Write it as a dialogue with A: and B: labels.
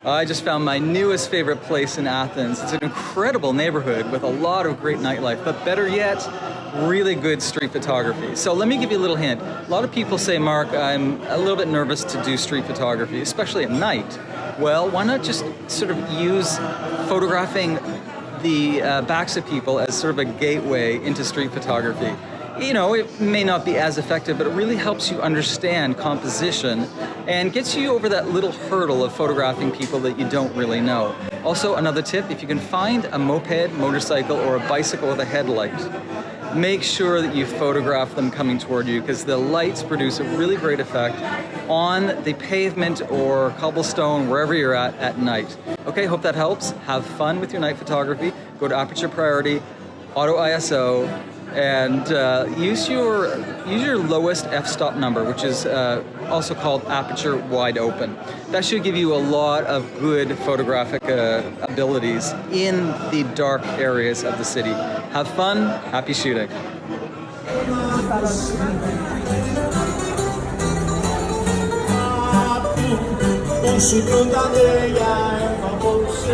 A: I just found my newest favorite place in Athens. It's an incredible neighborhood with a lot of great nightlife, but better yet, really good street photography. So let me give you a little hint. A lot of people say, Mark, I'm a little bit nervous to do street photography, especially at night. Well, why not just sort of use photographing the backs of people as sort of a gateway into street photography? You know, it may not be as effective, but it really helps you understand composition and gets you over that little hurdle of photographing people that you don't really know. Also, another tip, if you can find a moped, motorcycle, or a bicycle with a headlight, make sure that you photograph them coming toward you, because the lights produce a really great effect on the pavement or cobblestone, wherever you're at night. Okay, hope that helps. Have fun with your night photography. Go to Aperture Priority, Auto ISO, and use your lowest f-stop number, which is also called aperture wide open. That should give you a lot of good photographic abilities in the dark areas of the city. Have fun, happy shooting.
B: O chegando da areia, é uma bolsa